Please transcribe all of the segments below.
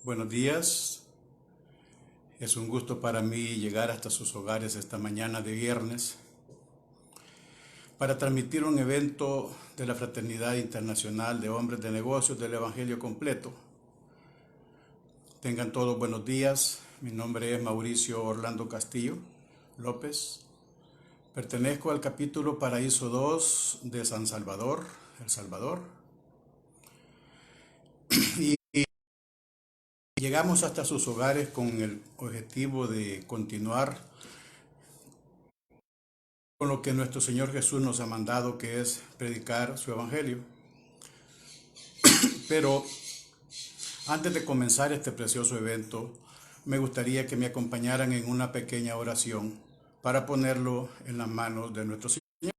Buenos días, es un gusto para mí llegar hasta sus hogares esta mañana de viernes para transmitir un evento de la Fraternidad Internacional de Hombres de Negocios del Evangelio Completo. Tengan todos buenos días, mi nombre es Mauricio Orlando Castillo López, pertenezco al capítulo Paraíso 2 de San Salvador, El Salvador, y llegamos hasta sus hogares con el objetivo de continuar con lo que nuestro Señor Jesús nos ha mandado, que es predicar su evangelio. Pero antes de comenzar este precioso evento, me gustaría que me acompañaran en una pequeña oración para ponerlo en las manos de nuestro Señor.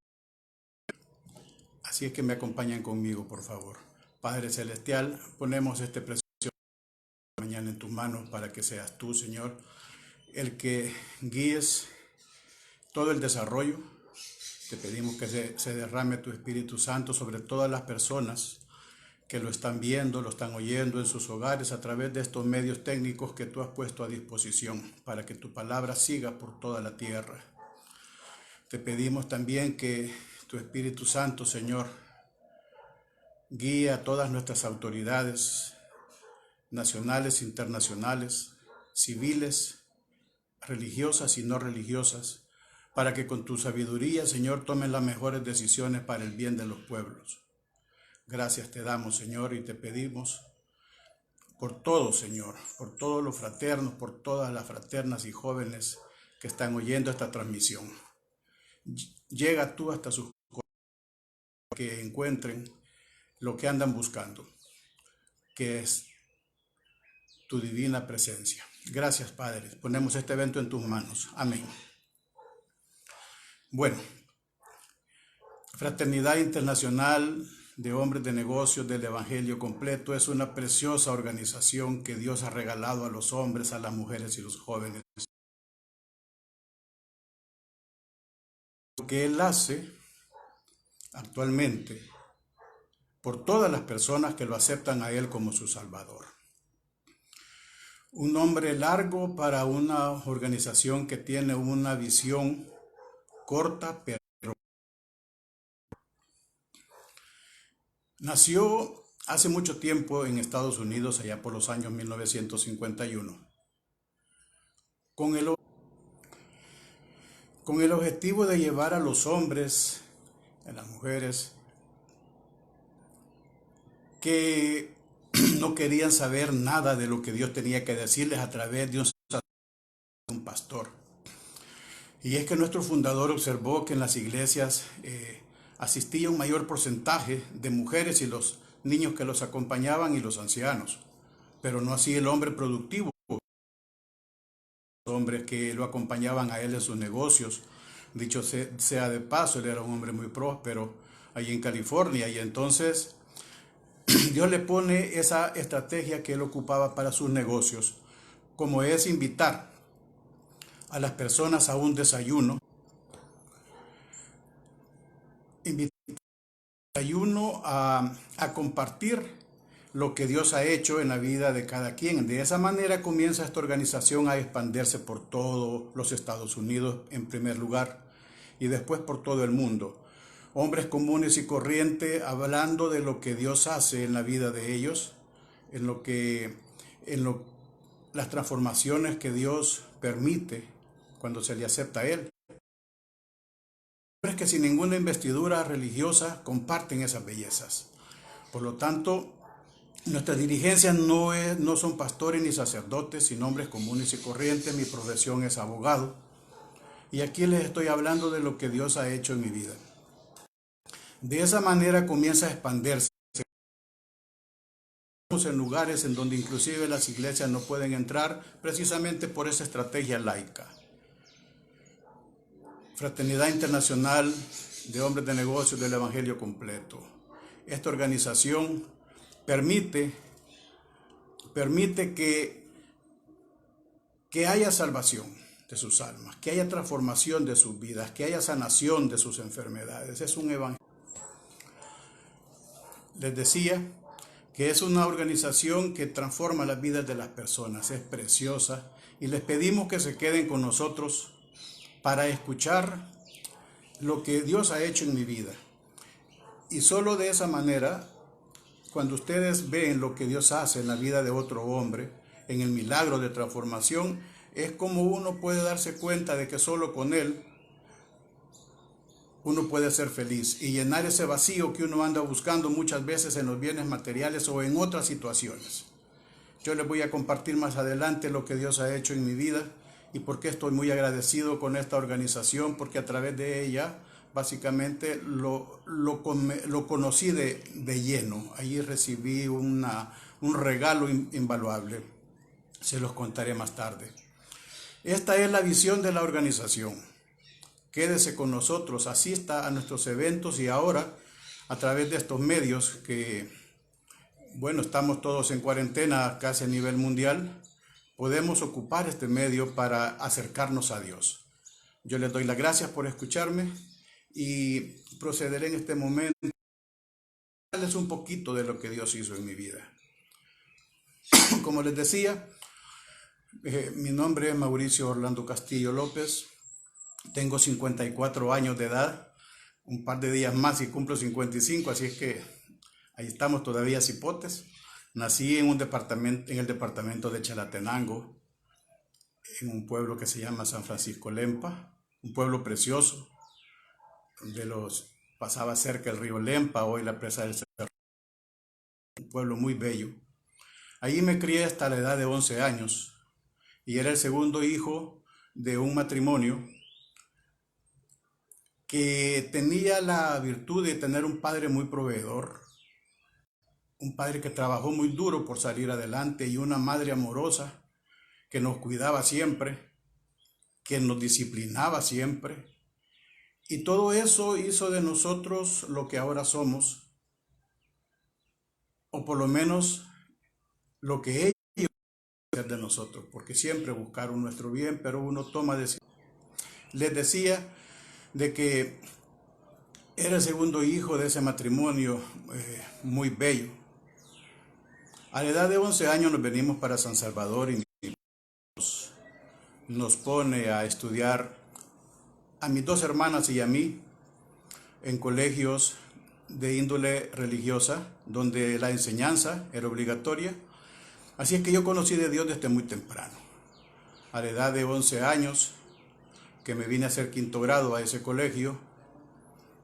Así es que me acompañan conmigo, por favor. Padre Celestial, ponemos este precioso mañana en tus manos para que seas tú, Señor, el que guíes todo el desarrollo. Te pedimos que se derrame tu Espíritu Santo sobre todas las personas que lo están viendo, lo están oyendo en sus hogares a través de estos medios técnicos que tú has puesto a disposición para que tu palabra siga por toda la tierra. Te pedimos también que tu Espíritu Santo, Señor, guíe a todas nuestras autoridades nacionales, internacionales, civiles, religiosas y no religiosas, para que con tu sabiduría, Señor, tomen las mejores decisiones para el bien de los pueblos. Gracias te damos, Señor, y te pedimos por todo, Señor, por todos los fraternos, por todas las fraternas y jóvenes que están oyendo esta transmisión. Llega tú hasta sus corazones, que encuentren lo que andan buscando, que es tu divina presencia. Gracias, Padre. Ponemos este evento en tus manos. Amén. Bueno, Fraternidad Internacional de Hombres de Negocios del Evangelio Completo es una preciosa organización que Dios ha regalado a los hombres, a las mujeres y los jóvenes. Lo que Él hace actualmente por todas las personas que lo aceptan a Él como su Salvador. Un nombre largo para una organización que tiene una visión corta, pero nació hace mucho tiempo en Estados Unidos, allá por los años 1951, con el objetivo de llevar a los hombres, a las mujeres, que no querían saber nada de lo que Dios tenía que decirles a través de un pastor. Y es que nuestro fundador observó que en las iglesias asistía un mayor porcentaje de mujeres y los niños que los acompañaban y los ancianos, pero no así el hombre productivo, los hombres que lo acompañaban a él en sus negocios. Dicho sea de paso, él era un hombre muy próspero allí en California, y entonces Dios le pone esa estrategia que él ocupaba para sus negocios, como es invitar a las personas a un desayuno, a compartir lo que Dios ha hecho en la vida de cada quien. De esa manera comienza esta organización a expandirse por todos los Estados Unidos en primer lugar y después por todo el mundo. Hombres comunes y corrientes hablando de lo que Dios hace en la vida de ellos, las transformaciones que Dios permite cuando se le acepta a Él. Hombres que sin ninguna investidura religiosa comparten esas bellezas. Por lo tanto, nuestras dirigencias no son pastores ni sacerdotes, sino hombres comunes y corrientes. Mi profesión es abogado. Y aquí les estoy hablando de lo que Dios ha hecho en mi vida. De esa manera comienza a expandirse en lugares en donde inclusive las iglesias no pueden entrar, precisamente por esa estrategia laica. Fraternidad Internacional de Hombres de Negocios del Evangelio Completo. Esta organización permite que haya salvación de sus almas, que haya transformación de sus vidas, que haya sanación de sus enfermedades. Es un evangelio. Les decía que es una organización que transforma las vidas de las personas, es preciosa, y les pedimos que se queden con nosotros para escuchar lo que Dios ha hecho en mi vida. Y solo de esa manera, cuando ustedes ven lo que Dios hace en la vida de otro hombre, en el milagro de transformación, es como uno puede darse cuenta de que solo con Él uno puede ser feliz y llenar ese vacío que uno anda buscando muchas veces en los bienes materiales o en otras situaciones. Yo les voy a compartir más adelante lo que Dios ha hecho en mi vida y por qué estoy muy agradecido con esta organización, porque a través de ella básicamente lo conocí de lleno. Allí recibí un regalo invaluable. Se los contaré más tarde. Esta es la visión de la organización. Quédese con nosotros, asista a nuestros eventos y ahora a través de estos medios que, bueno, estamos todos en cuarentena casi a nivel mundial, podemos ocupar este medio para acercarnos a Dios. Yo les doy las gracias por escucharme y procederé en este momento a darles un poquito de lo que Dios hizo en mi vida. Como les decía, mi nombre es Mauricio Orlando Castillo López. Tengo 54 años de edad, un par de días más y cumplo 55, así es que ahí estamos todavía cipotes. Nací en el departamento de Chalatenango, en un pueblo que se llama San Francisco Lempa, un pueblo precioso, donde pasaba cerca el río Lempa, hoy la presa del Cerro, un pueblo muy bello. Allí me crié hasta la edad de 11 años y era el segundo hijo de un matrimonio que tenía la virtud de tener un padre muy proveedor, un padre que trabajó muy duro por salir adelante y una madre amorosa que nos cuidaba siempre, que nos disciplinaba siempre. Y todo eso hizo de nosotros lo que ahora somos, o por lo menos lo que ellos hacen de nosotros, porque siempre buscaron nuestro bien, pero uno toma decisiones. Les decía de que era el segundo hijo de ese matrimonio muy bello. A la edad de 11 años nos venimos para San Salvador y nos pone a estudiar a mis dos hermanas y a mí en colegios de índole religiosa, donde la enseñanza era obligatoria. Así es que yo conocí de Dios desde muy temprano. A la edad de 11 años, que me vine a hacer quinto grado a ese colegio,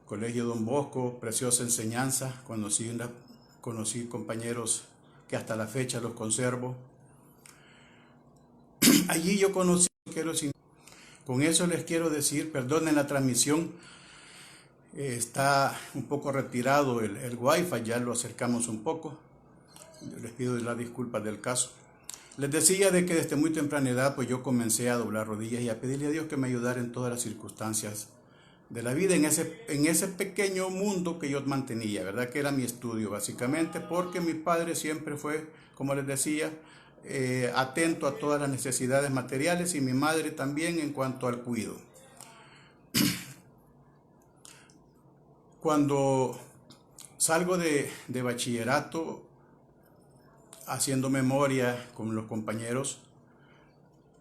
Colegio Don Bosco, preciosa enseñanza, conocí compañeros que hasta la fecha los conservo. Allí yo conocí, con eso les quiero decir, perdonen la transmisión, está un poco retirado el wifi, ya lo acercamos un poco, les pido las disculpas del caso. Les decía de que desde muy temprana edad pues yo comencé a doblar rodillas y a pedirle a Dios que me ayudara en todas las circunstancias de la vida, en ese pequeño mundo que yo mantenía, ¿verdad? Que era mi estudio básicamente, porque mi padre siempre fue, como les decía, atento a todas las necesidades materiales y mi madre también en cuanto al cuidado. Cuando salgo de bachillerato, haciendo memoria con los compañeros,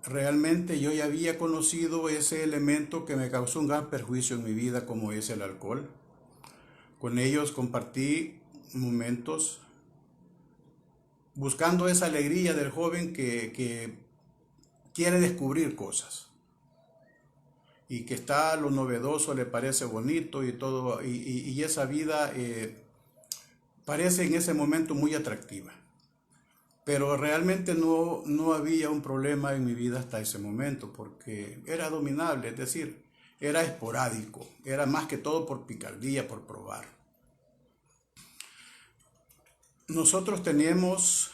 realmente yo ya había conocido ese elemento que me causó un gran perjuicio en mi vida, como es el alcohol. Con ellos compartí momentos buscando esa alegría del joven que quiere descubrir cosas y que está lo novedoso, le parece bonito y todo, y esa vida parece en ese momento muy atractiva. Pero realmente no había un problema en mi vida hasta ese momento, porque era dominable, es decir, era esporádico, era más que todo por picardía, por probar. Nosotros tenemos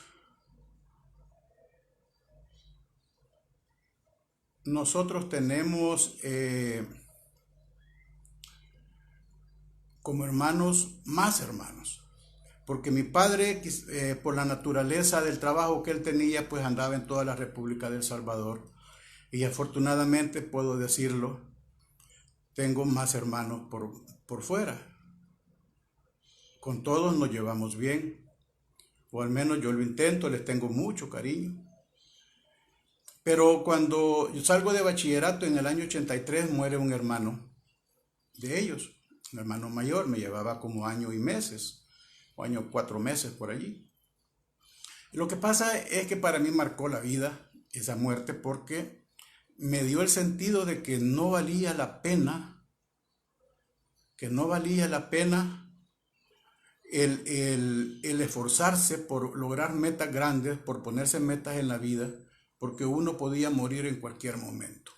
como hermanos, más hermanos. Porque mi padre, por la naturaleza del trabajo que él tenía, pues andaba en toda la República del Salvador. Y afortunadamente, puedo decirlo, tengo más hermanos por fuera. Con todos nos llevamos bien. o al menos yo lo intento, les tengo mucho cariño. Pero cuando yo salgo de bachillerato en el año 83 muere un hermano de ellos, un hermano mayor, me llevaba como año y meses, o año 4 meses por allí. Lo que pasa es que para mí marcó la vida esa muerte porque me dio el sentido de que no valía la pena, el esforzarse por lograr metas grandes, por ponerse metas en la vida, porque uno podía morir en cualquier momento.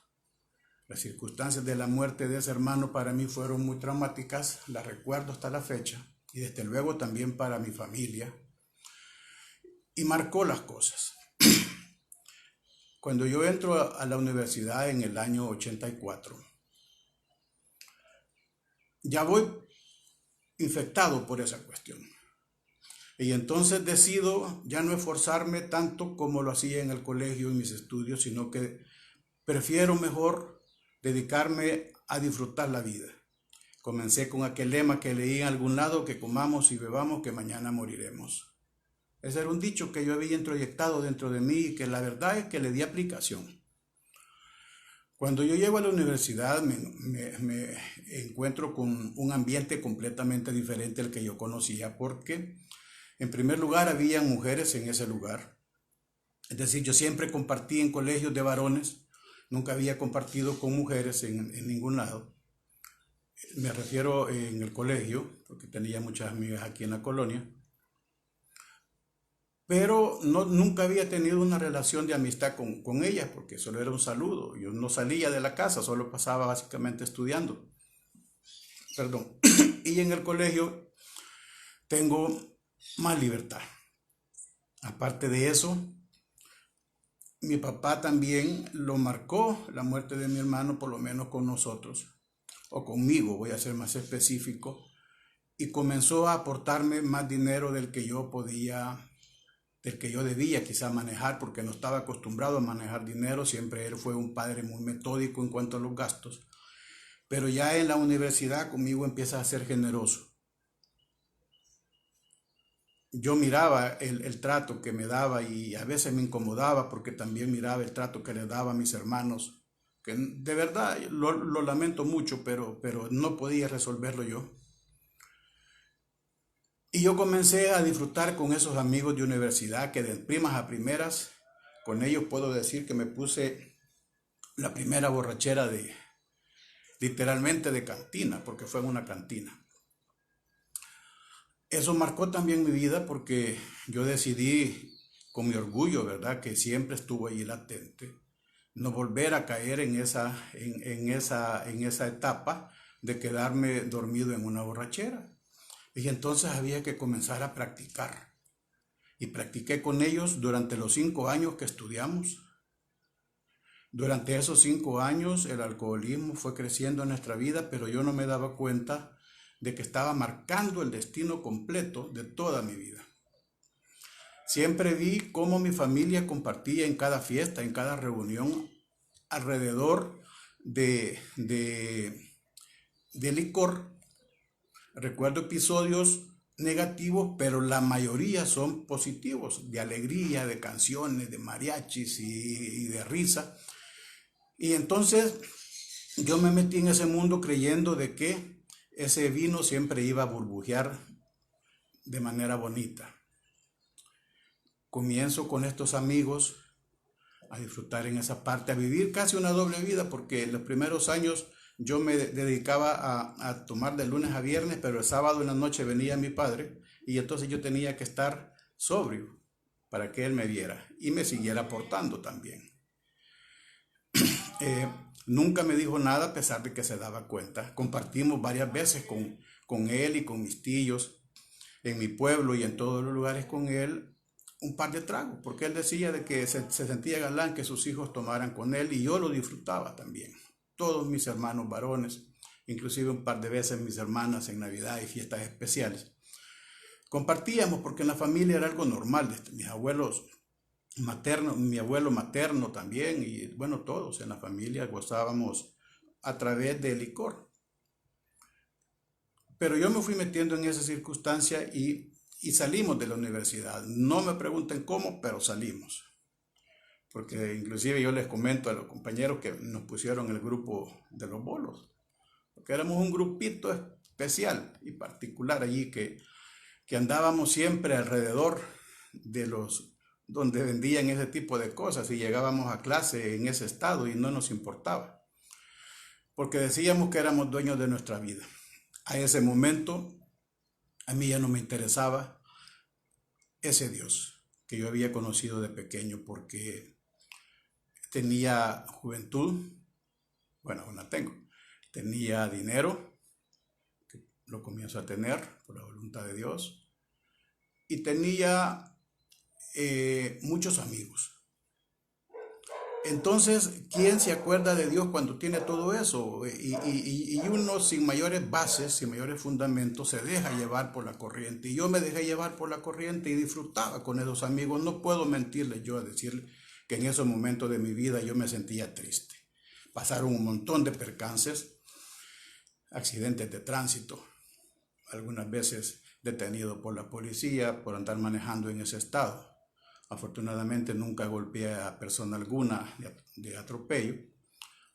Las circunstancias de la muerte de ese hermano para mí fueron muy traumáticas, las recuerdo hasta la fecha, y desde luego también para mi familia, y marcó las cosas. Cuando yo entro a la universidad en el año 84, ya voy infectado por esa cuestión. Y entonces decido ya no esforzarme tanto como lo hacía en el colegio, en mis estudios, sino que prefiero mejor dedicarme a disfrutar la vida. Comencé con aquel lema que leí en algún lado, que comamos y bebamos, que mañana moriremos. Ese era un dicho que yo había introyectado dentro de mí y que la verdad es que le di aplicación. Cuando yo llego a la universidad me encuentro con un ambiente completamente diferente al que yo conocía, porque en primer lugar había mujeres en ese lugar. Es decir, yo siempre compartí en colegios de varones, nunca había compartido con mujeres en ningún lado. Me refiero en el colegio, porque tenía muchas amigas aquí en la colonia. Pero nunca había tenido una relación de amistad con ellas, porque solo era un saludo. Yo no salía de la casa, solo pasaba básicamente estudiando. Perdón. Y en el colegio tengo más libertad. Aparte de eso, mi papá también lo marcó la muerte de mi hermano, por lo menos con nosotros, o conmigo, voy a ser más específico, y comenzó a aportarme más dinero del que yo debía quizá manejar, porque no estaba acostumbrado a manejar dinero. Siempre él fue un padre muy metódico en cuanto a los gastos, pero ya en la universidad conmigo empieza a ser generoso. Yo miraba el trato que me daba y a veces me incomodaba porque también miraba el trato que le daba a mis hermanos, que de verdad lo lamento mucho, pero no podía resolverlo yo. Y yo comencé a disfrutar con esos amigos de universidad que de primas a primeras, con ellos puedo decir que me puse la primera borrachera literalmente de cantina, porque fue en una cantina. Eso marcó también mi vida porque yo decidí, con mi orgullo, ¿verdad?, que siempre estuvo ahí latente, no volver a caer en esa etapa de quedarme dormido en una borrachera. Y entonces había que comenzar a practicar. Y practiqué con ellos durante los 5 años que estudiamos. Durante esos 5 años el alcoholismo fue creciendo en nuestra vida, pero yo no me daba cuenta de que estaba marcando el destino completo de toda mi vida. Siempre vi cómo mi familia compartía en cada fiesta, en cada reunión, alrededor de licor. Recuerdo episodios negativos, pero la mayoría son positivos, de alegría, de canciones, de mariachis y de risa. Y entonces yo me metí en ese mundo creyendo de que ese vino siempre iba a burbujear de manera bonita. Comienzo con estos amigos a disfrutar en esa parte, a vivir casi una doble vida, porque en los primeros años yo me dedicaba a tomar de lunes a viernes, pero el sábado en la noche venía mi padre y entonces yo tenía que estar sobrio para que él me viera y me siguiera aportando también. Nunca me dijo nada a pesar de que se daba cuenta. Compartimos varias veces con él y con mis tíos en mi pueblo y en todos los lugares con él un par de tragos, porque él decía de que se sentía galán que sus hijos tomaran con él y yo lo disfrutaba también. Todos mis hermanos varones, inclusive un par de veces mis hermanas en Navidad y fiestas especiales. Compartíamos porque en la familia era algo normal. Mis abuelos maternos, mi abuelo materno también, y bueno, todos en la familia gozábamos a través del licor. Pero yo me fui metiendo en esa circunstancia y y salimos de la universidad. No me pregunten cómo, pero salimos. Porque inclusive yo les comento a los compañeros que nos pusieron el grupo de los bolos. Porque éramos un grupito especial y particular allí que andábamos siempre alrededor de los donde vendían ese tipo de cosas y llegábamos a clase en ese estado y no nos importaba. Porque decíamos que éramos dueños de nuestra vida. A ese momento a mí ya no me interesaba ese Dios que yo había conocido de pequeño porque tenía juventud, bueno, aún la tengo, tenía dinero, que lo comienzo a tener por la voluntad de Dios, y tenía muchos amigos. Entonces, ¿quién se acuerda de Dios cuando tiene todo eso? Y uno sin mayores bases, sin mayores fundamentos, se deja llevar por la corriente. Y yo me dejé llevar por la corriente y disfrutaba con esos amigos. No puedo mentirles yo a decirles que en esos momentos de mi vida yo me sentía triste. Pasaron un montón de percances, accidentes de tránsito, algunas veces detenido por la policía por andar manejando en ese estado. Afortunadamente nunca golpeé a persona alguna de atropello,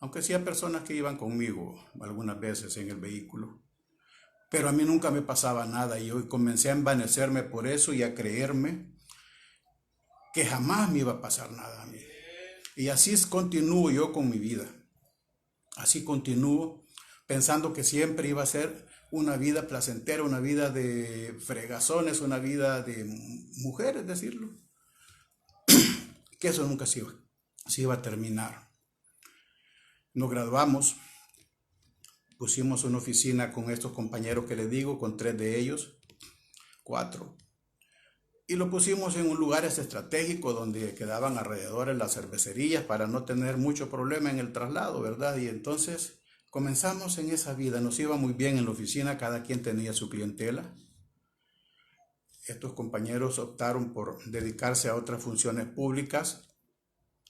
aunque sí a personas que iban conmigo algunas veces en el vehículo. Pero a mí nunca me pasaba nada y hoy comencé a envanecerme por eso y a creerme que jamás me iba a pasar nada a mí. Y así continúo yo con mi vida. Así continúo pensando que siempre iba a ser una vida placentera, una vida de fregazones, una vida de mujeres, decirlo. Que eso nunca se iba a terminar. Nos graduamos, pusimos una oficina con estos compañeros que les digo, con 3 de ellos, 4. Y lo pusimos en un lugar estratégico donde quedaban alrededor las cervecerías para no tener mucho problema en el traslado, ¿verdad? Y entonces comenzamos en esa vida, nos iba muy bien en la oficina, cada quien tenía su clientela. Estos compañeros optaron por dedicarse a otras funciones públicas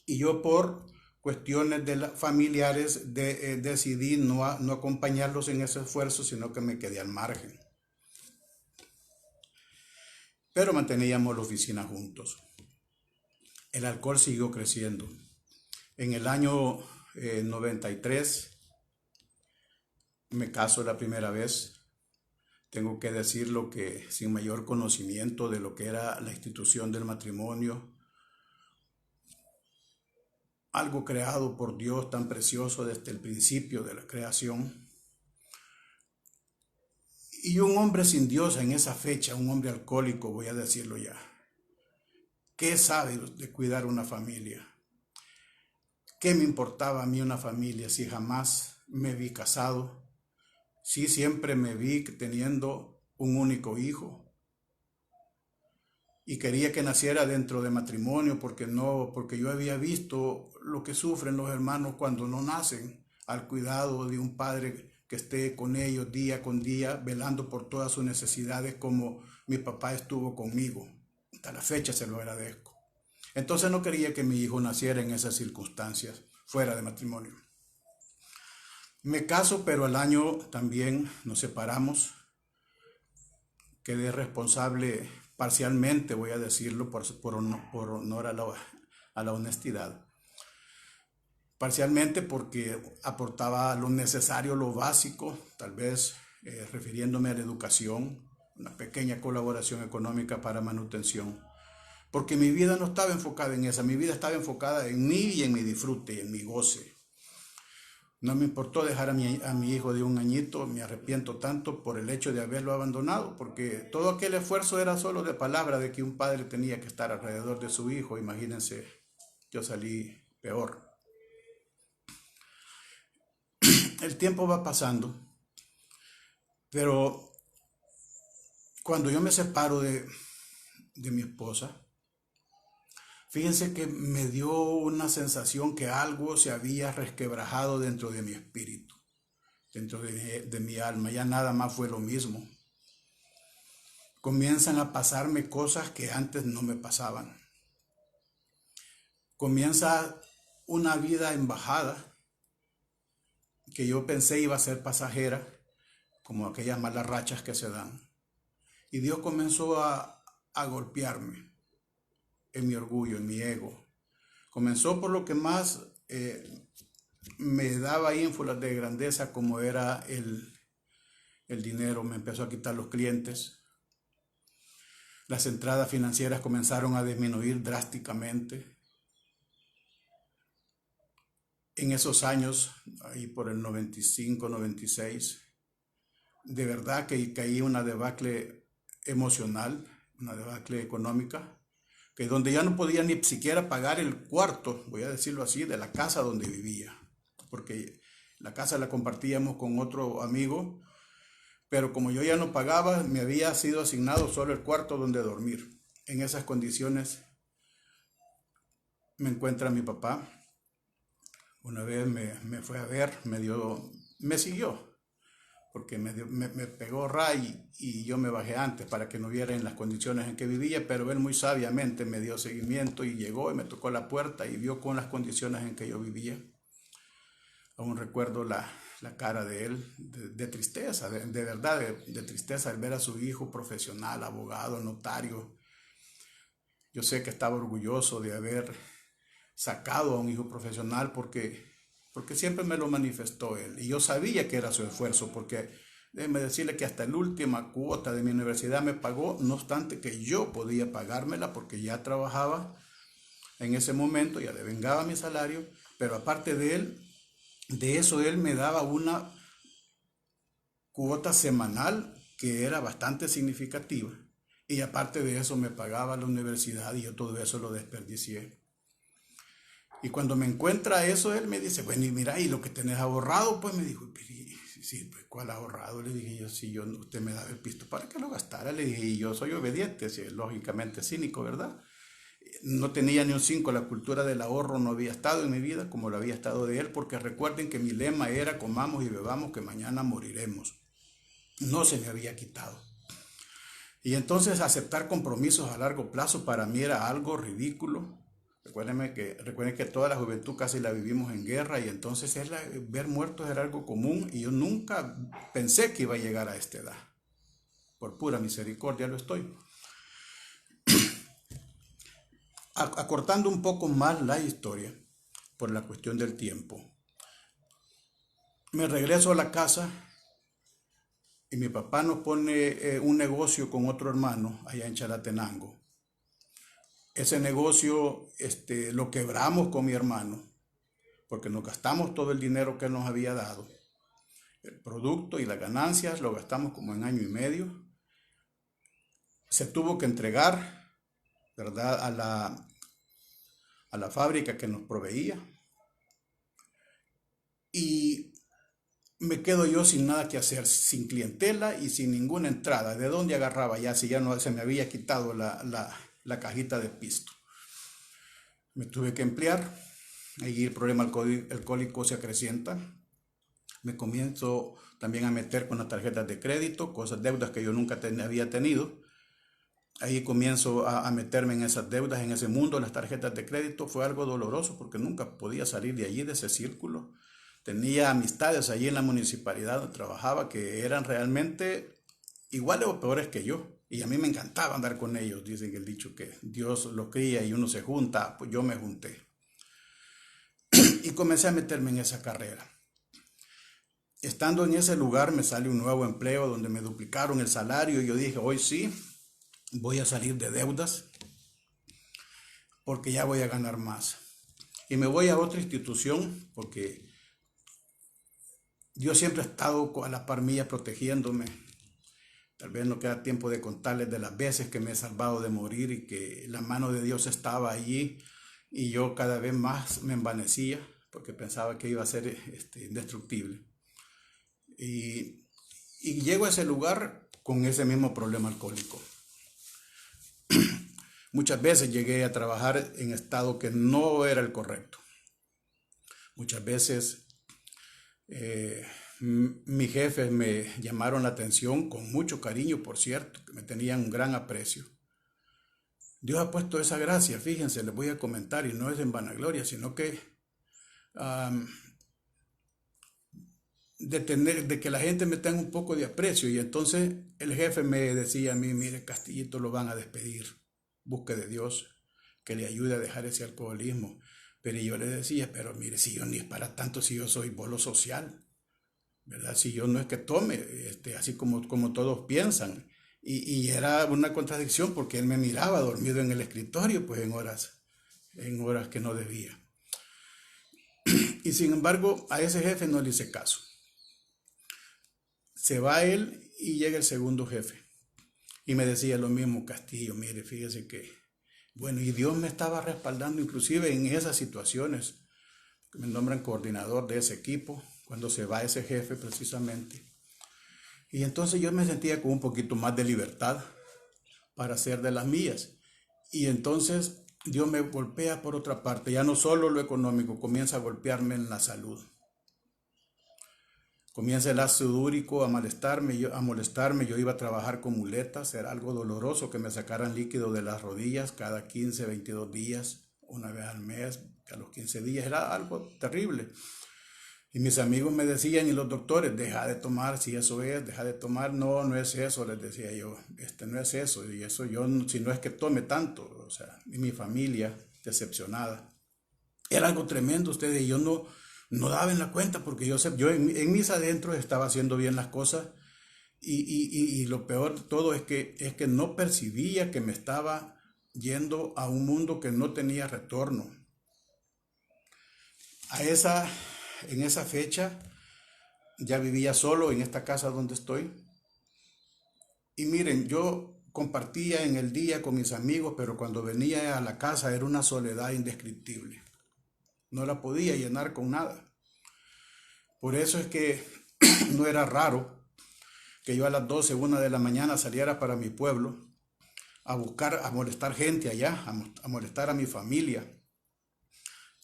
y yo por cuestiones familiares decidí no acompañarlos en ese esfuerzo, sino que me quedé al margen. Pero manteníamos la oficina juntos. El alcohol siguió creciendo. En el año 93 me caso la primera vez. Tengo que decirlo que sin mayor conocimiento de lo que era la institución del matrimonio, algo creado por Dios tan precioso desde el principio de la creación. Y un hombre sin Dios en esa fecha, un hombre alcohólico, voy a decirlo ya. ¿Qué sabe de cuidar una familia? ¿Qué me importaba a mí una familia si jamás me vi casado? Si siempre me vi teniendo un único hijo. Y quería que naciera dentro de matrimonio porque yo había visto lo que sufren los hermanos cuando no nacen al cuidado de un padre que esté con ellos día con día, velando por todas sus necesidades como mi papá estuvo conmigo. Hasta la fecha se lo agradezco. Entonces no quería que mi hijo naciera en esas circunstancias, fuera de matrimonio. Me caso, pero al año también nos separamos. Quedé responsable parcialmente, voy a decirlo, por honor a la honestidad. Parcialmente porque aportaba lo necesario, lo básico, tal vez refiriéndome a la educación, una pequeña colaboración económica para manutención. Porque mi vida no estaba enfocada en esa, mi vida estaba enfocada en mí y en mi disfrute y en mi goce. No me importó dejar a mi hijo de 1 añito, me arrepiento tanto por el hecho de haberlo abandonado, porque todo aquel esfuerzo era solo de palabra de que un padre tenía que estar alrededor de su hijo. Imagínense, yo salí peor. El tiempo va pasando, pero cuando yo me separo de mi esposa, fíjense que me dio una sensación que algo se había resquebrajado dentro de mi espíritu, dentro de mi alma. Ya nada más fue lo mismo. Comienzan a pasarme cosas que antes no me pasaban. Comienza una vida en bajada que yo pensé iba a ser pasajera, como aquellas malas rachas que se dan. Y Dios comenzó a golpearme en mi orgullo, en mi ego. Comenzó por lo que más me daba ínfulas de grandeza, como era el dinero. Me empezó a quitar los clientes. Las entradas financieras comenzaron a disminuir drásticamente. En esos años, ahí por el 95, 96, de verdad que caí en una debacle emocional, una debacle económica, que donde ya no podía ni siquiera pagar el cuarto, voy a decirlo así, de la casa donde vivía, porque la casa la compartíamos con otro amigo, pero como yo ya no pagaba, me había sido asignado solo el cuarto donde dormir. En esas condiciones me encuentra mi papá. Una vez me fue a ver, me siguió, porque me pegó ray y yo me bajé antes para que no viera en las condiciones en que vivía, pero él muy sabiamente me dio seguimiento y llegó y me tocó la puerta y vio con las condiciones en que yo vivía. Aún recuerdo la cara de él, de tristeza, de verdad, de tristeza al ver a su hijo profesional, abogado, notario. Yo sé que estaba orgulloso de haber sacado a un hijo profesional porque siempre me lo manifestó él. Y yo sabía que era su esfuerzo, porque déjeme decirle que hasta la última cuota de mi universidad me pagó, no obstante que yo podía pagármela porque ya trabajaba en ese momento, ya devengaba mi salario, pero aparte de eso él me daba una cuota semanal que era bastante significativa. Y aparte de eso me pagaba la universidad y yo todo eso lo desperdicié. Y cuando me encuentra eso, él me dice, bueno, y mira, y lo que tenés ahorrado, pues me dijo, sí, pues ¿cuál ahorrado? Le dije yo, si yo, usted me daba el pisto para que lo gastara, le dije, y yo soy obediente, sí, lógicamente cínico, ¿verdad? No tenía ni un 5, la cultura del ahorro no había estado en mi vida como lo había estado de él, porque recuerden que mi lema era comamos y bebamos que mañana moriremos. No se me había quitado. Y entonces aceptar compromisos a largo plazo para mí era algo ridículo. Recuerden que toda la juventud casi la vivimos en guerra y entonces ver muertos era algo común y yo nunca pensé que iba a llegar a esta edad. Por pura misericordia lo estoy. Acortando un poco más la historia por la cuestión del tiempo. Me regreso a la casa y mi papá nos pone un negocio con otro hermano allá en Chalatenango. Ese negocio lo quebramos con mi hermano porque nos gastamos todo el dinero que él nos había dado. El producto y las ganancias lo gastamos como en año y medio. Se tuvo que entregar, ¿verdad?, a la fábrica que nos proveía. Y me quedo yo sin nada que hacer, sin clientela y sin ninguna entrada. ¿De dónde agarraba ya si ya no se me había quitado la cajita de pisto? Me tuve que emplear. Allí el problema alcohólico se acrecienta. Me comienzo también a meter con las tarjetas de crédito, deudas que yo nunca había tenido. Ahí comienzo a meterme en esas deudas, en ese mundo. Las tarjetas de crédito fue algo doloroso porque nunca podía salir de allí, de ese círculo. Tenía amistades allí en la municipalidad donde trabajaba que eran realmente iguales o peores que yo. Y a mí me encantaba andar con ellos. Dicen el dicho que Dios lo cría y uno se junta. Pues yo me junté. Y comencé a meterme en esa carrera. Estando en ese lugar me sale un nuevo empleo donde me duplicaron el salario y yo dije, hoy sí, voy a salir de deudas porque ya voy a ganar más. Y me voy a otra institución porque Dios siempre ha estado a la par mía protegiéndome. Tal vez no queda tiempo de contarles de las veces que me he salvado de morir y que la mano de Dios estaba allí y yo cada vez más me envanecía porque pensaba que iba a ser indestructible. Y llego a ese lugar con ese mismo problema alcohólico. Muchas veces llegué a trabajar en estado que no era el correcto. Muchas veces mis jefes me llamaron la atención con mucho cariño, por cierto, que me tenían un gran aprecio. Dios ha puesto esa gracia, fíjense, les voy a comentar, y no es en vanagloria, sino que de que la gente me tenga un poco de aprecio. Y entonces el jefe me decía a mí, mire, Castillito lo van a despedir, busque de Dios que le ayude a dejar ese alcoholismo. Pero yo le decía, pero mire, si yo ni es para tanto, si yo soy bolo social, ¿verdad? Si yo no es que tome, así como todos piensan. Y era una contradicción porque él me miraba dormido en el escritorio, pues en horas que no debía. Y sin embargo, a ese jefe no le hice caso. Se va él y llega el segundo jefe. Y me decía lo mismo, Castillo, mire, fíjese que, bueno, y Dios me estaba respaldando inclusive en esas situaciones. Me nombran coordinador de ese equipo, cuando se va ese jefe precisamente. Y entonces yo me sentía con un poquito más de libertad para hacer de las mías. Y entonces Dios me golpea por otra parte, ya no solo lo económico, comienza a golpearme en la salud. Comienza el ácido úrico a molestarme, yo iba a trabajar con muletas, era algo doloroso que me sacaran líquido de las rodillas cada 15, 22 días, una vez al mes, a los 15 días, era algo terrible. Y mis amigos me decían, y los doctores, deja de tomar, si eso es, deja de tomar, no, no es eso, les decía yo, no es eso, y eso yo, si no es que tome tanto, o sea, y mi familia decepcionada. Era algo tremendo ustedes, y yo no daba en la cuenta, porque yo en mis adentros estaba haciendo bien las cosas, y lo peor de todo es que no percibía que me estaba yendo a un mundo que no tenía retorno. A esa, en esa fecha ya vivía solo en esta casa donde estoy. Y miren, yo compartía en el día con mis amigos, pero cuando venía a la casa era una soledad indescriptible. No la podía llenar con nada. Por eso es que no era raro que yo a las 12, 1 de la mañana saliera para mi pueblo a buscar, a molestar gente allá, a molestar a mi familia,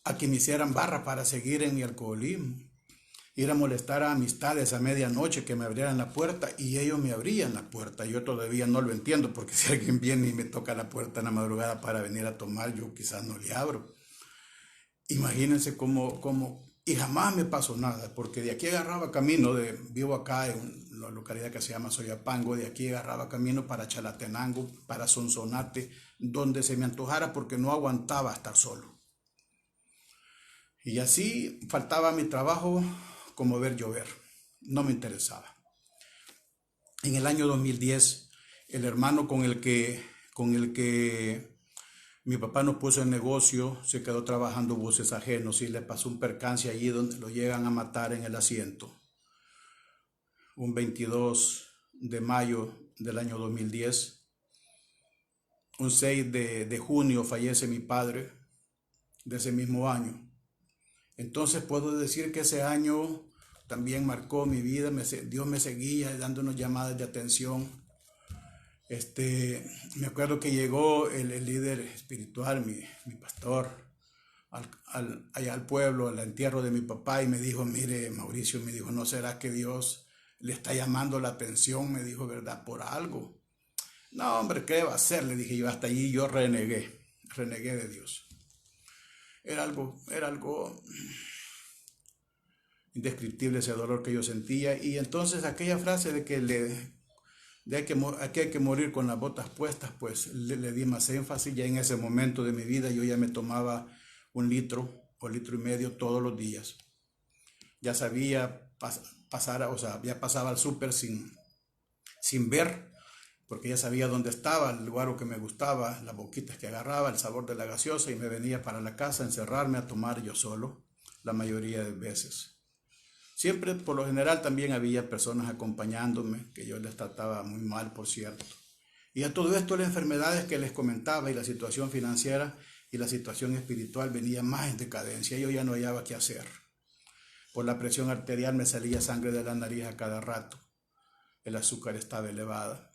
a que me hicieran barra para seguir en mi alcoholismo. Ir a molestar a amistades a medianoche que me abrieran la puerta y ellos me abrían la puerta. Yo todavía no lo entiendo porque si alguien viene y me toca la puerta en la madrugada para venir a tomar, yo quizás no le abro. Imagínense y jamás me pasó nada, porque de aquí agarraba camino, vivo acá en una localidad que se llama Soyapango, de aquí agarraba camino para Chalatenango, para Sonsonate, donde se me antojara porque no aguantaba estar solo. Y así faltaba mi trabajo como ver llover, no me interesaba. En el año 2010, el hermano con el que mi papá nos puso en negocio, se quedó trabajando buses ajenos y le pasó un percance allí donde lo llegan a matar en el asiento. Un 22 de mayo del año 2010, un 6 de junio fallece mi padre de ese mismo año. Entonces puedo decir que ese año también marcó mi vida, Dios me seguía dándonos llamadas de atención. Me acuerdo que llegó el líder espiritual, mi pastor, allá al pueblo, al entierro de mi papá y me dijo, mire Mauricio, me dijo, ¿no será que Dios le está llamando la atención? Me dijo, ¿verdad? Por algo. No, hombre, ¿qué va a hacer? Le dije yo, hasta allí yo renegué de Dios. Era algo indescriptible ese dolor que yo sentía y entonces aquella frase de aquí hay que morir con las botas puestas, pues le di más énfasis. Ya en ese momento de mi vida yo ya me tomaba 1 litro o 1,5 litros todos los días. Ya sabía pasar, o sea, ya pasaba al súper sin ver, porque ya sabía dónde estaba, el lugar que me gustaba, las boquitas que agarraba, el sabor de la gaseosa y me venía para la casa a encerrarme a tomar yo solo, la mayoría de veces. Siempre, por lo general, también había personas acompañándome, que yo les trataba muy mal, por cierto. Y a todo esto, las enfermedades que les comentaba y la situación financiera y la situación espiritual venía más en decadencia. Yo ya no hallaba qué hacer. Por la presión arterial me salía sangre de la nariz a cada rato. El azúcar estaba elevada.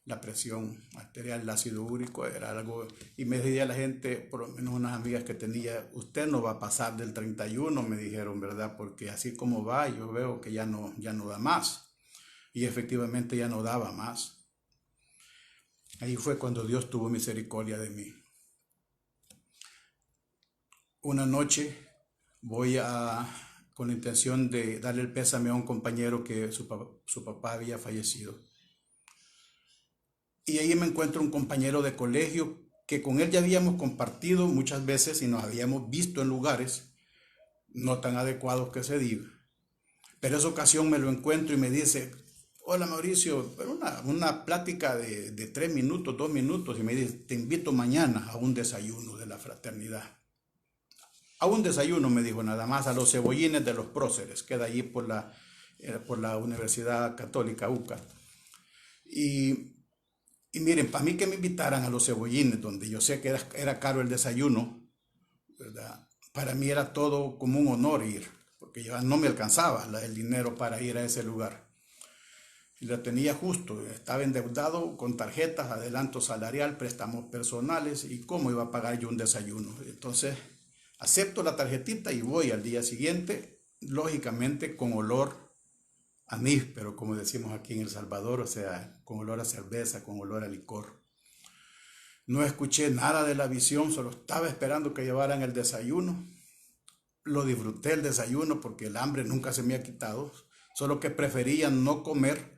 La presión arterial, el ácido úrico era algo, y me decía la gente, por lo menos unas amigas que tenía, usted no va a pasar del 31, me dijeron, ¿verdad? Porque así como va, yo veo que ya no da más. Y efectivamente ya no daba más. Ahí fue cuando Dios tuvo misericordia de mí. Una noche voy a con la intención de darle el pésame a un compañero que su papá había fallecido. Y ahí me encuentro un compañero de colegio que con él ya habíamos compartido muchas veces y nos habíamos visto en lugares no tan adecuados que se diga. Pero esa ocasión me lo encuentro y me dice: hola Mauricio, pero una plática de 3 minutos, 2 minutos, y me dice: te invito mañana a un desayuno de la fraternidad. A un desayuno, me dijo, nada más, a los Cebollines de los Próceres, queda allí por la Universidad Católica UCA. Y miren, para mí que me invitaran a los Cebollines, donde yo sé que era caro el desayuno, ¿verdad? Para mí era todo como un honor ir, porque ya no me alcanzaba el dinero para ir a ese lugar. Y la tenía justo, estaba endeudado con tarjetas, adelanto salarial, préstamos personales, y cómo iba a pagar yo un desayuno. Entonces acepto la tarjetita y voy al día siguiente, lógicamente con olor a pero como decimos aquí en El Salvador, o sea, con olor a cerveza, con olor a licor. No escuché nada de la visión, solo estaba esperando que llevaran el desayuno. Lo disfruté el desayuno porque el hambre nunca se me ha quitado, solo que prefería no comer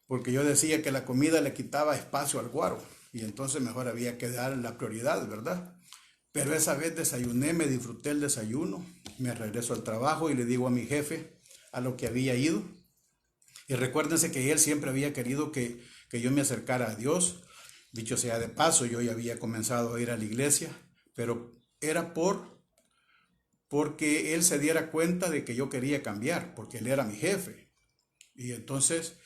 porque yo decía que la comida le quitaba espacio al guaro y entonces mejor había que dar la prioridad, ¿verdad? Pero esa vez desayuné, me disfruté el desayuno, me regreso al trabajo y le digo a mi jefe a lo que había ido. Y recuérdense que él siempre había querido que yo me acercara a Dios. Dicho sea de paso, yo ya había comenzado a ir a la iglesia, pero era porque él se diera cuenta de que yo quería cambiar, porque él era mi jefe. Y entonces,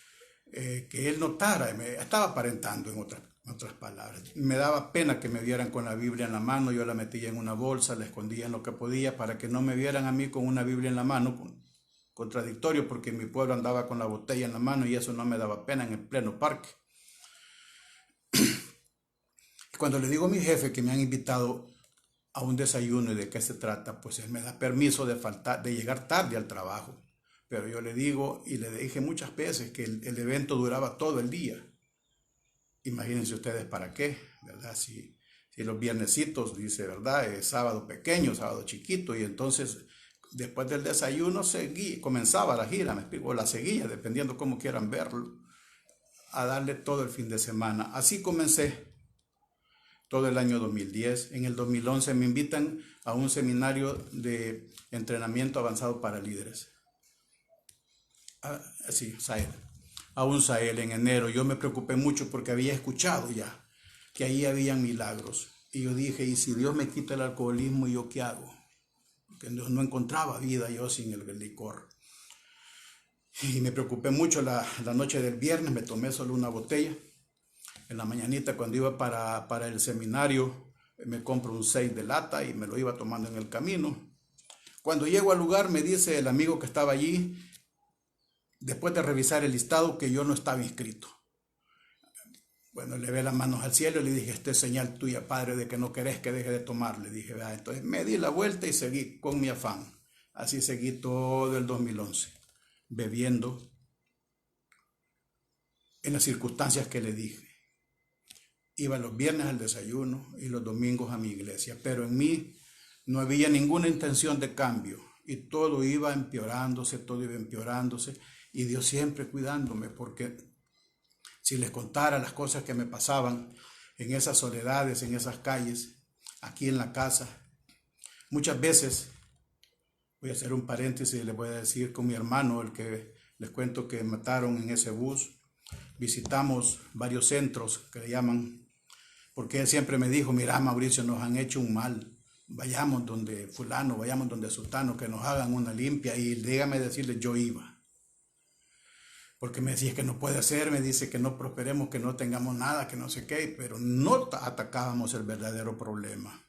que él notara, me estaba aparentando en otras palabras. Me daba pena que me vieran con la Biblia en la mano, yo la metía en una bolsa, la escondía en lo que podía para que no me vieran a mí con una Biblia en la mano, contradictorio porque mi pueblo andaba con la botella en la mano y eso no me daba pena en el pleno parque. Cuando le digo a mi jefe que me han invitado a un desayuno y de qué se trata, pues él me da permiso de llegar tarde al trabajo. Pero yo le digo y le dije muchas veces que el evento duraba todo el día. Imagínense ustedes para qué, ¿verdad? Si los viernesitos, dice, ¿verdad? Es sábado pequeño, sábado chiquito, y entonces después del desayuno comenzaba la gira, me explico, o la seguía, dependiendo cómo quieran verlo, a darle todo el fin de semana. Así comencé todo el año 2010. En el 2011 me invitan a un seminario de entrenamiento avanzado para líderes. Sí, SAEL. A un SAEL en enero. Yo me preocupé mucho porque había escuchado ya que ahí habían milagros. Y yo dije, ¿y si Dios me quita el alcoholismo, yo qué hago? Porque no encontraba vida yo sin el licor. Y me preocupé mucho la noche del viernes, me tomé solo una botella. En la mañanita cuando iba para el seminario, me compro un 6 de lata y me lo iba tomando en el camino. Cuando llego al lugar me dice el amigo que estaba allí, después de revisar el listado, que yo no estaba inscrito. Bueno, le ve las manos al cielo y le dije, esta es señal tuya, Padre, de que no querés que deje de tomar. Le dije, ¿verdad? Entonces me di la vuelta y seguí con mi afán. Así seguí todo el 2011, bebiendo en las circunstancias que le dije. Iba los viernes al desayuno y los domingos a mi iglesia, pero en mí no había ninguna intención de cambio y todo iba empeorándose, y Dios siempre cuidándome, porque si les contara las cosas que me pasaban en esas soledades, en esas calles, aquí en la casa, muchas veces, voy a hacer un paréntesis y les voy a decir con mi hermano, el que les cuento que mataron en ese bus, visitamos varios centros que le llaman, porque él siempre me dijo, mira Mauricio, nos han hecho un mal, vayamos donde fulano, vayamos donde sultano, que nos hagan una limpia, y dígame decirle, yo iba. Porque me decía que no puede ser, me dice que no prosperemos, que no tengamos nada, que no sé qué, pero no atacábamos el verdadero problema.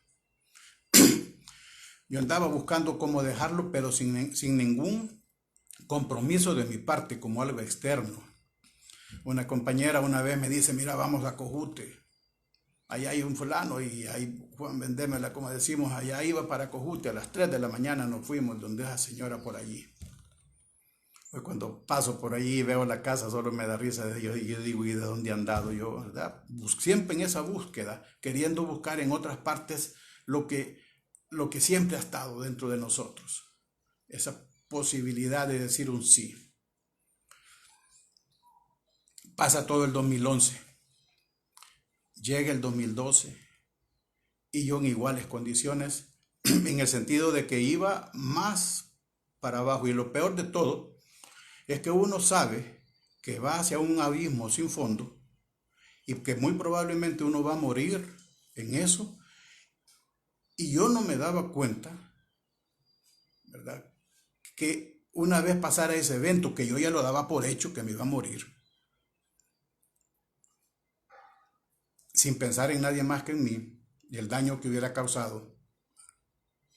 Yo andaba buscando cómo dejarlo, pero sin ningún compromiso de mi parte, como algo externo. Una compañera una vez me dice, mira, vamos a Cojute. Allá hay un fulano y ahí, Juan, vendémela, como decimos, allá iba para Cojute. A las 3 de la mañana nos fuimos donde esa señora por allí. Pues cuando paso por allí y veo la casa, solo me da risa de ellos y yo digo, ¿y de dónde han dado yo? ¿Verdad? Siempre en esa búsqueda, queriendo buscar en otras partes lo que siempre ha estado dentro de nosotros. esa posibilidad de decir un sí. Pasa todo el 2011, llega el 2012 y yo en iguales condiciones, en el sentido de que iba más para abajo. Y lo peor de todo es que uno sabe que va hacia un abismo sin fondo y que muy probablemente uno va a morir en eso. Y yo no me daba cuenta, ¿verdad?, que una vez pasara ese evento, que yo ya lo daba por hecho que me iba a morir, sin pensar en nadie más que en mí y el daño que hubiera causado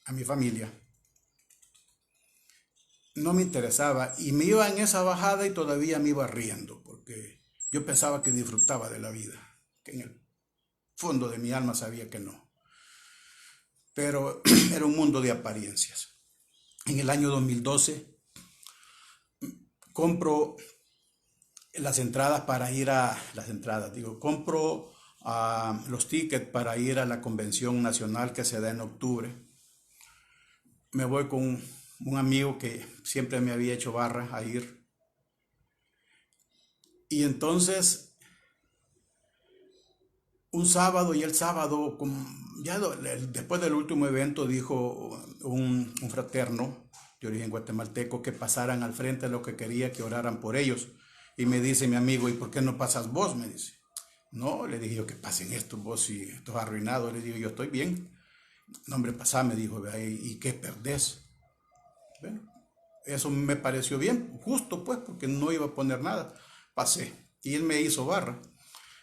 a mi familia, no me interesaba y me iba en esa bajada y todavía me iba riendo porque yo pensaba que disfrutaba de la vida, que en el fondo de mi alma sabía que no. Pero era un mundo de apariencias. En el año 2012 compro las entradas para ir a las entradas, digo, compro los tickets para ir a la convención nacional que se da en octubre. Me voy con un amigo que siempre me había hecho barra a ir. Y entonces, un sábado, y el sábado, ya después del último evento, dijo un fraterno de origen guatemalteco que pasaran al frente, lo que quería que oraran por ellos. Y me dice mi amigo, ¿y por qué no pasas vos? Me dice. No, le dije yo, que pasen esto vos, si estás arruinado. Le digo, yo estoy bien. No, hombre, pasá, me dijo, ¿y qué perdés? Bueno, eso me pareció bien, justo pues, porque no iba a poner nada. Pasé y él me hizo barra.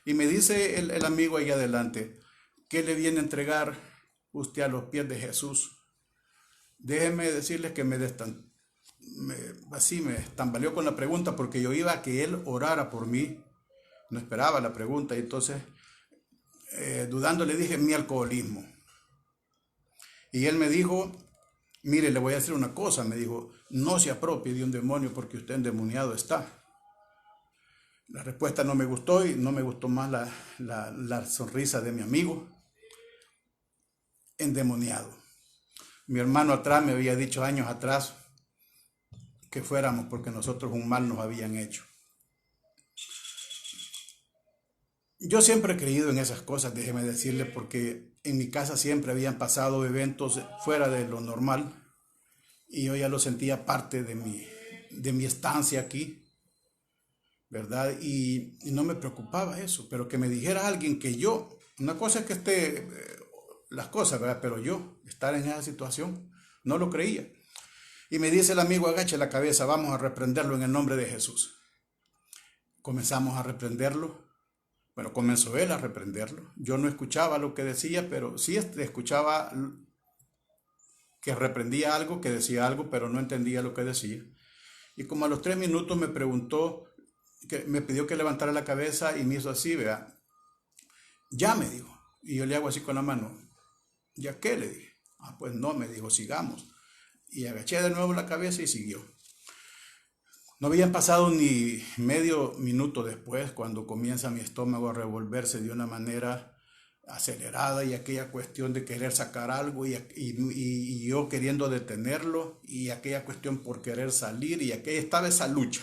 Y me dice el amigo ahí adelante, ¿qué le viene a entregar usted a los pies de Jesús? Déjeme decirles que así me tambaleó con la pregunta, porque yo iba a que él orara por mí. No esperaba la pregunta y entonces, dudando, le dije mi alcoholismo. Y él me dijo, mire, le voy a decir una cosa, me dijo, no se apropie de un demonio porque usted endemoniado está. La respuesta no me gustó y no me gustó más la sonrisa de mi amigo. Endemoniado. Mi hermano atrás me había dicho años atrás que fuéramos porque nosotros un mal nos habían hecho. Yo siempre he creído en esas cosas, déjeme decirle, porque en mi casa siempre habían pasado eventos fuera de lo normal y yo ya lo sentía parte de mi estancia aquí, ¿verdad? Y no me preocupaba eso, pero que me dijera alguien que yo, una cosa es que esté las cosas, ¿verdad? Pero yo, estar en esa situación, no lo creía. Y me dice el amigo, agache la cabeza, vamos a reprenderlo en el nombre de Jesús. Comenzamos a reprenderlo. Bueno, comenzó él a reprenderlo. Yo no escuchaba lo que decía, pero sí escuchaba que reprendía algo, que decía algo, pero no entendía lo que decía. Y como a los 3 minutos me preguntó, que me pidió que levantara la cabeza y me hizo así, vea. Ya, me dijo. Y yo le hago así con la mano. ¿Ya qué? Le dije. Ah, pues no, me dijo, sigamos. Y agaché de nuevo la cabeza y siguió. No habían pasado ni medio minuto después cuando comienza mi estómago a revolverse de una manera acelerada y aquella cuestión de querer sacar algo y yo queriendo detenerlo y aquella cuestión por querer salir y aquella estaba esa lucha.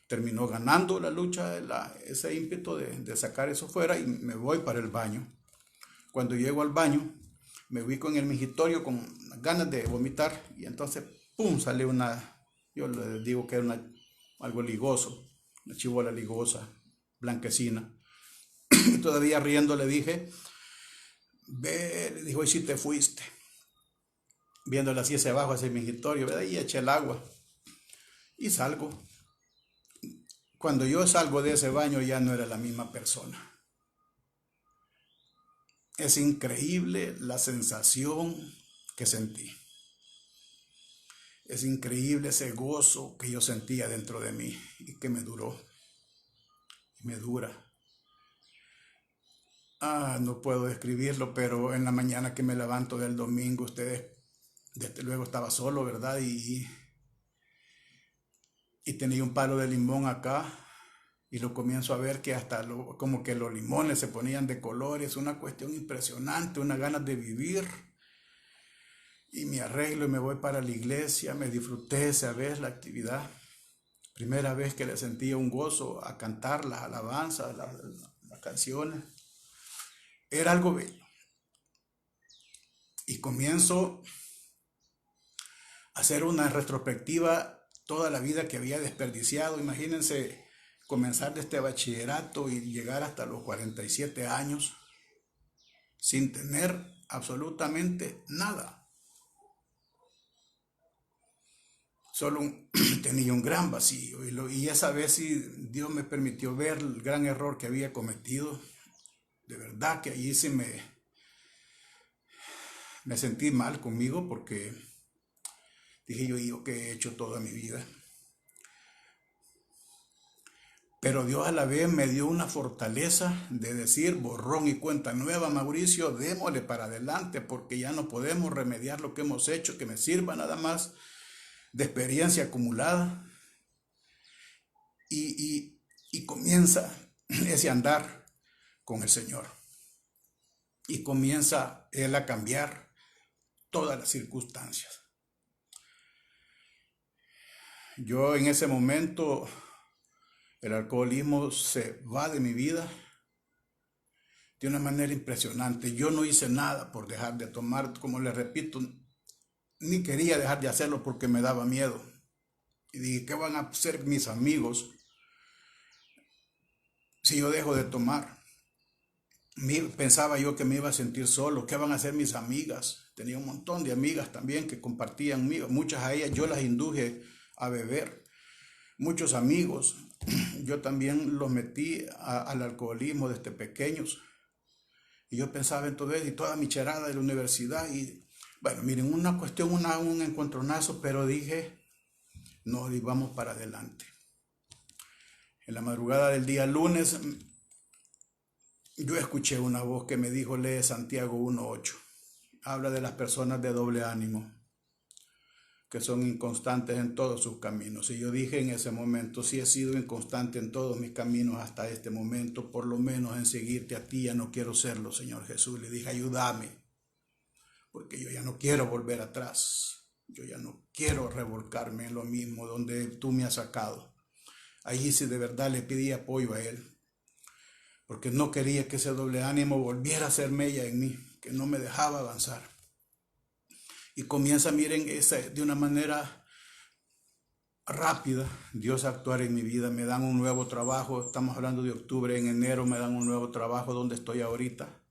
Terminó ganando la lucha, ese ímpetu de sacar eso fuera y me voy para el baño. Cuando llego al baño me ubico en el mingitorio con ganas de vomitar y entonces ¡pum! Sale yo le digo que era algo ligoso, una chibola ligosa, blanquecina. Y todavía riendo le dije, ve, le dijo, y si te fuiste. Viéndola así hacia abajo, hacia el mingitorio, ¿verdad? Y eché el agua y salgo. Cuando yo salgo de ese baño ya no era la misma persona. Es increíble la sensación que sentí. Es increíble ese gozo que yo sentía dentro de mí y que me duró. Y me dura. No puedo describirlo, pero en la mañana que me levanto del domingo, ustedes, desde luego estaba solo, ¿verdad? Y tenía un palo de limón acá y lo comienzo a ver que hasta como que los limones se ponían de colores, una cuestión impresionante, unas ganas de vivir. y me arreglo y me voy para la iglesia. Me disfruté esa vez la actividad. Primera vez que le sentía un gozo a cantar las alabanzas, las canciones. Era algo bello. Y comienzo a hacer una retrospectiva toda la vida que había desperdiciado. Imagínense comenzar de este bachillerato y llegar hasta los 47 años sin tener absolutamente nada. Solo tenía un gran vacío y esa vez sí Dios me permitió ver el gran error que había cometido. De verdad que allí sí me sentí mal conmigo porque dije yo qué he hecho toda mi vida. Pero Dios a la vez me dio una fortaleza de decir borrón y cuenta nueva, Mauricio, démosle para adelante porque ya no podemos remediar lo que hemos hecho, que me sirva nada más de experiencia acumulada. Y comienza ese andar con el Señor. Y comienza Él a cambiar todas las circunstancias. Yo en ese momento, el alcoholismo se va de mi vida de una manera impresionante. Yo no hice nada por dejar de tomar, como les repito, ni quería dejar de hacerlo porque me daba miedo. Y dije, ¿qué van a hacer mis amigos si yo dejo de tomar? Pensaba yo que me iba a sentir solo. ¿Qué van a hacer mis amigas? Tenía un montón de amigas también que compartían conmigo. Muchas a ellas yo las induje a beber. Muchos amigos, yo también los metí al alcoholismo desde pequeños. Y yo pensaba en todo eso y toda mi charada de la universidad. Y bueno, miren, una cuestión, un encontronazo, pero dije, no, y vamos para adelante. En la madrugada del día lunes, yo escuché una voz que me dijo, lee Santiago 1:8. Habla de las personas de doble ánimo, que son inconstantes en todos sus caminos. Y yo dije en ese momento, si he sido inconstante en todos mis caminos hasta este momento, por lo menos en seguirte a ti ya no quiero serlo, Señor Jesús. Le dije, ayúdame, porque yo ya no quiero volver atrás. Yo ya no quiero revolcarme en lo mismo donde tú me has sacado. Allí sí de verdad le pedí apoyo a Él, porque no quería que ese doble ánimo volviera a ser mella en mí, que no me dejaba avanzar. Y comienza, miren, de una manera rápida, Dios a actuar en mi vida. Me dan un nuevo trabajo, estamos hablando de octubre, en enero me dan un nuevo trabajo donde estoy ahorita.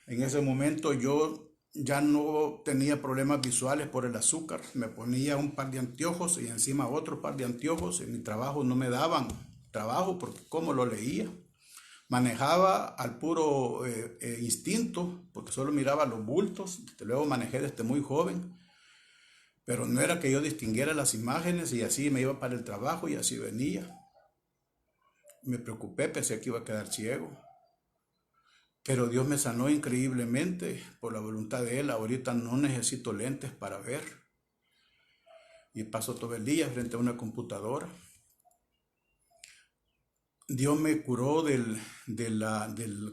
En ese momento yo ya no tenía problemas visuales por el azúcar, me ponía un par de anteojos y encima otro par de anteojos. En mi trabajo no me daban trabajo porque como lo leía, manejaba al puro instinto porque solo miraba los bultos. Desde luego manejé desde muy joven, pero no era que yo distinguiera las imágenes y así me iba para el trabajo y así venía. Me preocupé, pensé que iba a quedar ciego, pero Dios me sanó increíblemente por la voluntad de Él. Ahorita no necesito lentes para ver y paso todo el día frente a una computadora. Dios me curó del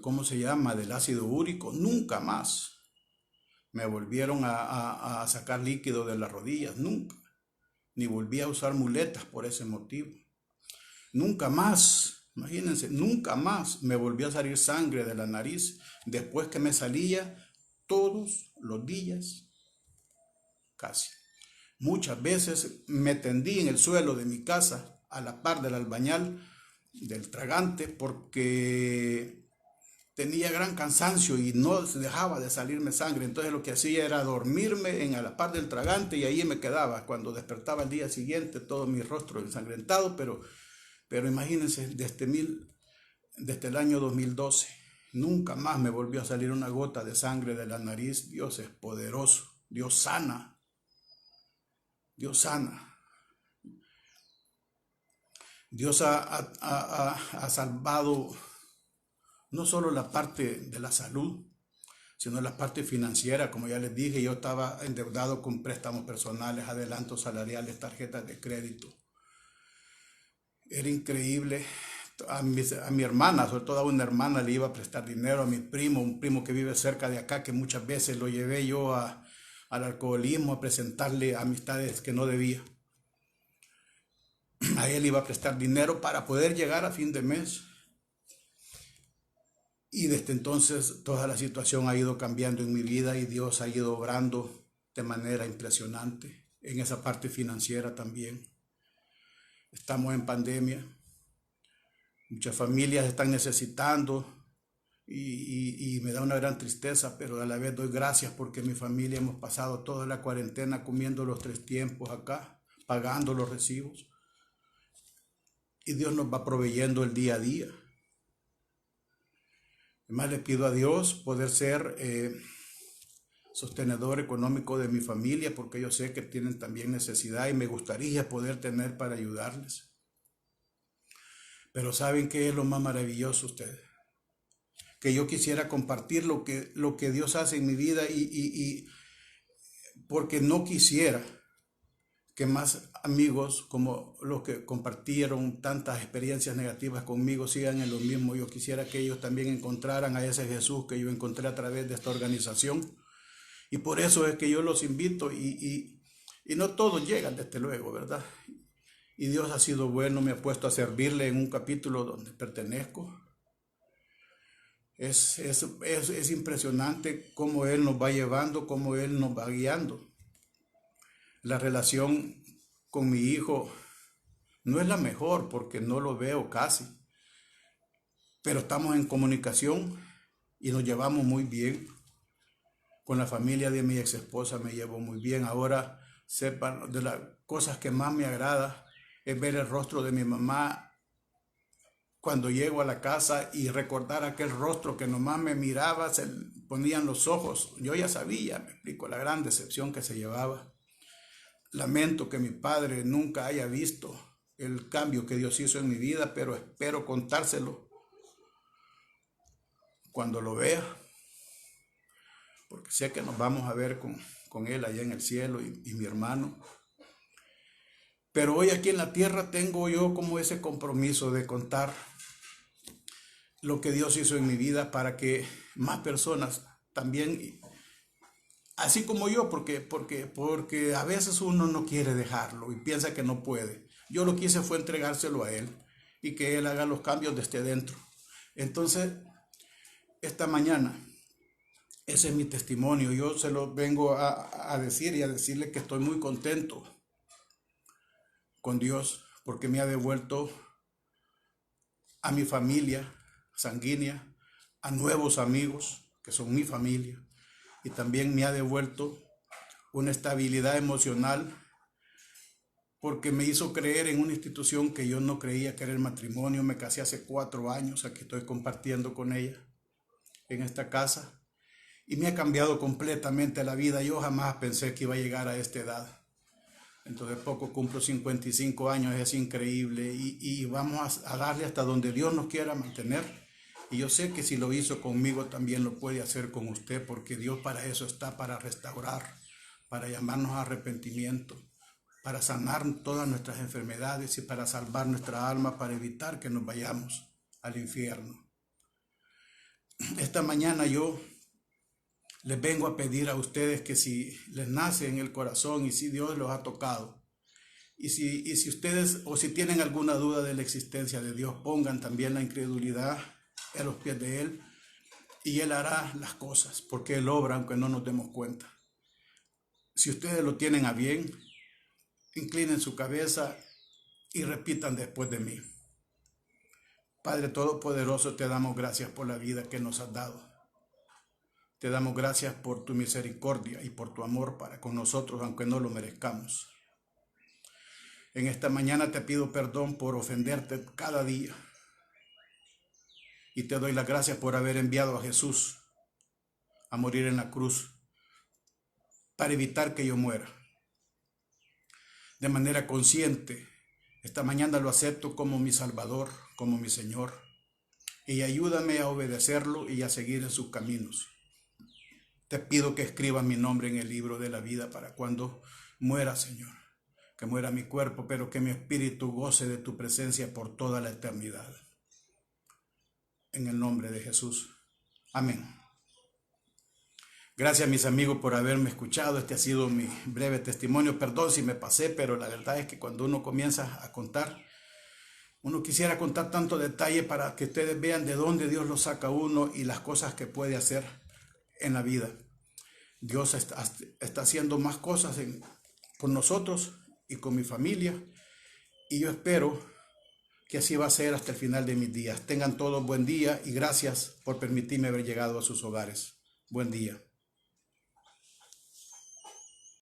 ¿cómo se llama? Del ácido úrico. Nunca más me volvieron a sacar líquido de las rodillas, nunca. Ni volví a usar muletas por ese motivo. Nunca más, imagínense, nunca más me volvió a salir sangre de la nariz después que me salía todos los días, casi. Muchas veces me tendí en el suelo de mi casa a la par del albañal, del tragante, porque tenía gran cansancio y no dejaba de salirme sangre. Entonces lo que hacía era dormirme en a la par del tragante y ahí me quedaba. Cuando despertaba el día siguiente todo mi rostro ensangrentado, pero imagínense, desde el año 2012 nunca más me volvió a salir una gota de sangre de la nariz. Dios es poderoso, Dios sana, Dios sana. Dios ha salvado no solo la parte de la salud, sino la parte financiera. Como ya les dije, yo estaba endeudado con préstamos personales, adelantos salariales, tarjetas de crédito. Era increíble, a mi hermana, sobre todo a una hermana, le iba a prestar dinero, a mi primo, un primo que vive cerca de acá, que muchas veces lo llevé yo al alcoholismo, a presentarle amistades que no debía. A él iba a prestar dinero para poder llegar a fin de mes. Y desde entonces toda la situación ha ido cambiando en mi vida y Dios ha ido obrando de manera impresionante en esa parte financiera también. Estamos en pandemia, muchas familias están necesitando y me da una gran tristeza, pero a la vez doy gracias porque mi familia hemos pasado toda la cuarentena comiendo los 3 tiempos acá, pagando los recibos y Dios nos va proveyendo el día a día. Además le pido a Dios poder ser sostenedor económico de mi familia porque yo sé que tienen también necesidad y me gustaría poder tener para ayudarles. Pero ¿saben qué es lo más maravilloso ustedes? Que yo quisiera compartir lo que Dios hace en mi vida y porque no quisiera que más amigos como los que compartieron tantas experiencias negativas conmigo sigan en lo mismo. Yo quisiera que ellos también encontraran a ese Jesús que yo encontré a través de esta organización. Y por eso es que yo los invito y no todos llegan, desde luego, ¿verdad? Y Dios ha sido bueno, me ha puesto a servirle en un capítulo donde pertenezco. Es impresionante cómo Él nos va llevando, cómo Él nos va guiando. La relación con mi hijo no es la mejor porque no lo veo casi, pero estamos en comunicación y nos llevamos muy bien. Con la familia de mi ex esposa me llevo muy bien. Ahora sepan, de las cosas que más me agrada es ver el rostro de mi mamá cuando llego a la casa y recordar aquel rostro que nomás me miraba, se ponían los ojos. Yo ya sabía, me explico, la gran decepción que se llevaba. Lamento que mi padre nunca haya visto el cambio que Dios hizo en mi vida, pero espero contárselo cuando lo vea, porque sé que nos vamos a ver con él allá en el cielo y mi hermano. Pero hoy aquí en la tierra tengo yo como ese compromiso de contar lo que Dios hizo en mi vida para que más personas también, así como yo, porque a veces uno no quiere dejarlo y piensa que no puede. Yo lo que hice fue entregárselo a Él y que Él haga los cambios desde dentro. Entonces, esta mañana, ese es mi testimonio. Yo se lo vengo a decir y a decirle que estoy muy contento con Dios porque me ha devuelto a mi familia sanguínea, a nuevos amigos que son mi familia, y también me ha devuelto una estabilidad emocional porque me hizo creer en una institución que yo no creía que era el matrimonio. Me casé hace 4 años, aquí estoy compartiendo con ella en esta casa y me ha cambiado completamente la vida. Yo jamás pensé que iba a llegar a esta edad. Entonces poco cumplo 55 años, es increíble y vamos a darle hasta donde Dios nos quiera mantener. Y yo sé que si lo hizo conmigo también lo puede hacer con usted, porque Dios para eso está, para restaurar, para llamarnos a arrepentimiento, para sanar todas nuestras enfermedades y para salvar nuestra alma, para evitar que nos vayamos al infierno. Esta mañana yo les vengo a pedir a ustedes que si les nace en el corazón y si Dios los ha tocado, y si ustedes o si tienen alguna duda de la existencia de Dios, pongan también la incredulidad a los pies de Él y Él hará las cosas, porque Él obra aunque no nos demos cuenta. Si ustedes lo tienen a bien, inclinen su cabeza y repitan después de mí. Padre Todopoderoso, te damos gracias por la vida que nos has dado. Te damos gracias por tu misericordia y por tu amor para con nosotros, aunque no lo merezcamos. En esta mañana te pido perdón por ofenderte cada día. Y te doy las gracias por haber enviado a Jesús a morir en la cruz para evitar que yo muera. De manera consciente, esta mañana lo acepto como mi Salvador, como mi Señor. Y ayúdame a obedecerlo y a seguir en sus caminos. Te pido que escribas mi nombre en el libro de la vida para cuando muera, Señor. Que muera mi cuerpo, pero que mi espíritu goce de tu presencia por toda la eternidad. en el nombre de Jesús. Amén. Gracias, mis amigos, por haberme escuchado. Este ha sido mi breve testimonio. Perdón si me pasé, pero la verdad es que cuando uno comienza a contar, uno quisiera contar tanto detalle para que ustedes vean de dónde Dios lo saca a uno y las cosas que puede hacer en la vida. Dios está haciendo más cosas con nosotros y con mi familia, y yo espero que así va a ser hasta el final de mis días. Tengan todos buen día y gracias por permitirme haber llegado a sus hogares. Buen día.